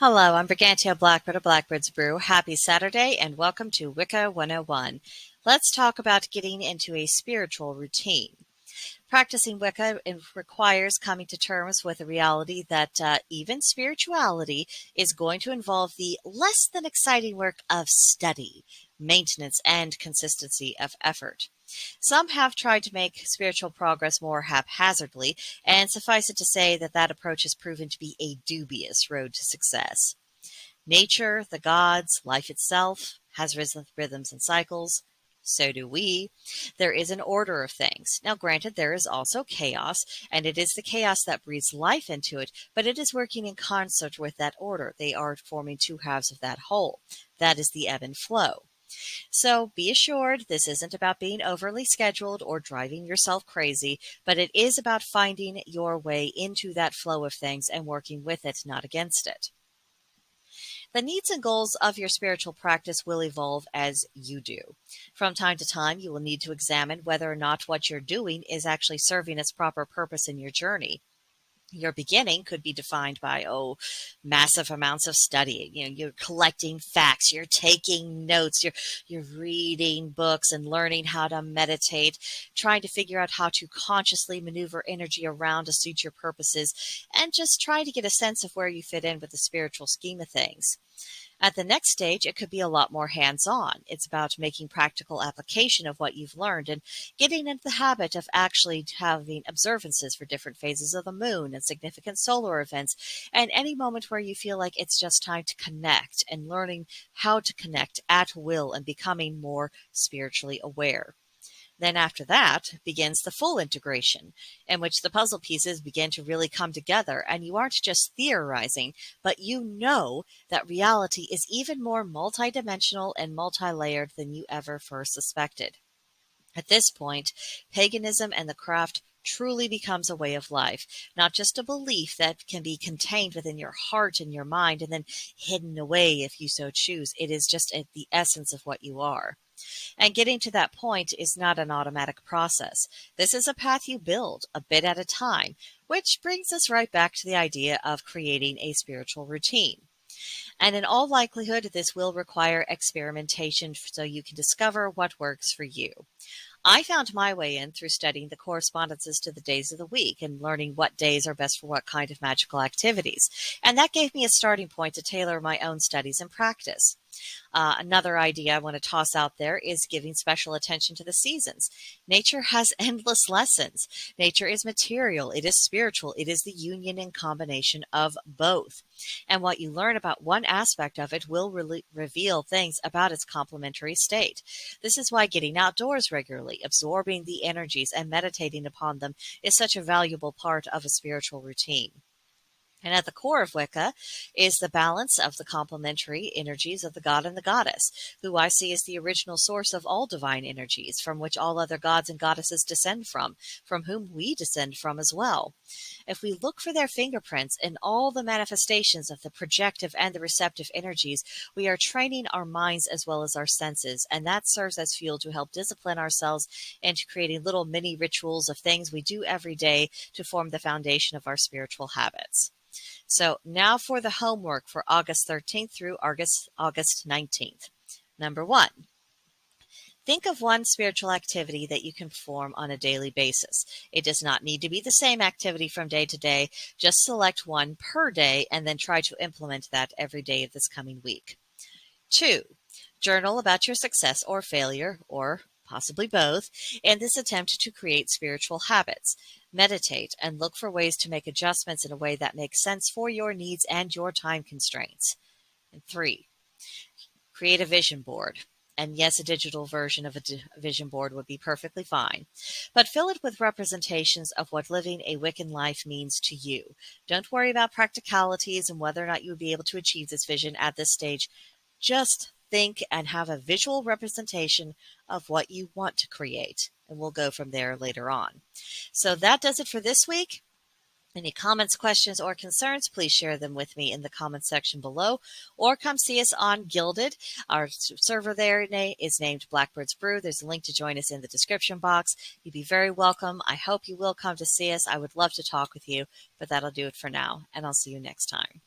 Hello, I'm BrigantiaBlackbird of BlackbirdsBrew. Happy Saturday and welcome to Wicca 101. Let's talk about getting into a spiritual routine. Practicing Wicca requires coming to terms with the reality that even spirituality is going to involve the less than exciting work of study, maintenance, and consistency of effort. Some have tried to make spiritual progress more haphazardly, and suffice it to say that that approach has proven to be a dubious road to success. Nature, the gods, life itself has rhythms and cycles. So do we. There is an order of things. Now, granted, there is also chaos, and it is the chaos that breathes life into it, but it is working in concert with that order. They are forming two halves of that whole. That is the ebb and flow. So be assured, this isn't about being overly scheduled or driving yourself crazy, but it is about finding your way into that flow of things and working with it, not against it. The needs and goals of your spiritual practice will evolve as you do. From time to time, you will need to examine whether or not what you're doing is actually serving its proper purpose in your journey. Your beginning could be defined by, massive amounts of studying. You're collecting facts, you're taking notes, you're reading books and learning how to meditate, trying to figure out how to consciously maneuver energy around to suit your purposes, and just trying to get a sense of where you fit in with the spiritual scheme of things. At the next stage, it could be a lot more hands-on. It's about making practical application of what you've learned and getting into the habit of actually having observances for different phases of the moon and significant solar events, and any moment where you feel like it's just time to connect and learning how to connect at will and becoming more spiritually aware. Then after that begins the full integration, in which the puzzle pieces begin to really come together, and you aren't just theorizing, but you know that reality is even more multidimensional and multi-layered than you ever first suspected. At this point, paganism and the craft truly becomes a way of life, not just a belief that can be contained within your heart and your mind and then hidden away if you so choose. It is just the essence of what you are. And getting to that point is not an automatic process. This is a path you build a bit at a time, which brings us right back to the idea of creating a spiritual routine. And in all likelihood, this will require experimentation so you can discover what works for you. I found my way in through studying the correspondences to the days of the week and learning what days are best for what kind of magical activities. And that gave me a starting point to tailor my own studies and practice. Another idea I want to toss out there is giving special attention to the seasons. Nature has endless lessons. Nature is material, it is spiritual, it is the union and combination of both. And what you learn about one aspect of it will reveal things about its complementary state. This is why getting outdoors regularly, absorbing the energies, and meditating upon them is such a valuable part of a spiritual routine. And at the core of Wicca is the balance of the complementary energies of the god and the goddess, who I see as the original source of all divine energies, from which all other gods and goddesses descend from whom we descend from as well. If we look for their fingerprints in all the manifestations of the projective and the receptive energies, we are training our minds as well as our senses, and that serves as fuel to help discipline ourselves into creating little mini rituals of things we do every day to form the foundation of our spiritual habits. So now for the homework for August 13th through August 19th. Number 1, think of one spiritual activity that you can perform on a daily basis. It does not need to be the same activity from day to day. Just select one per day and then try to implement that every day of this coming week. 2, journal about your success or failure, or possibly both, in this attempt to create spiritual habits. Meditate and look for ways to make adjustments in a way that makes sense for your needs and your time constraints. And 3, create a vision board. And yes, a digital version of a vision board would be perfectly fine. But fill it with representations of what living a Wiccan life means to you. Don't worry about practicalities and whether or not you would be able to achieve this vision at this stage. Just think and have a visual representation of what you want to create. And we'll go from there later on. So that does it for this week. Any comments, questions, or concerns, please share them with me in the comments section below, or come see us on Gilded. Our server there is named Blackbird's Brew. There's a link to join us in the description box. You'd be very welcome. I hope you will come to see us. I would love to talk with you, but that'll do it for now, and I'll see you next time.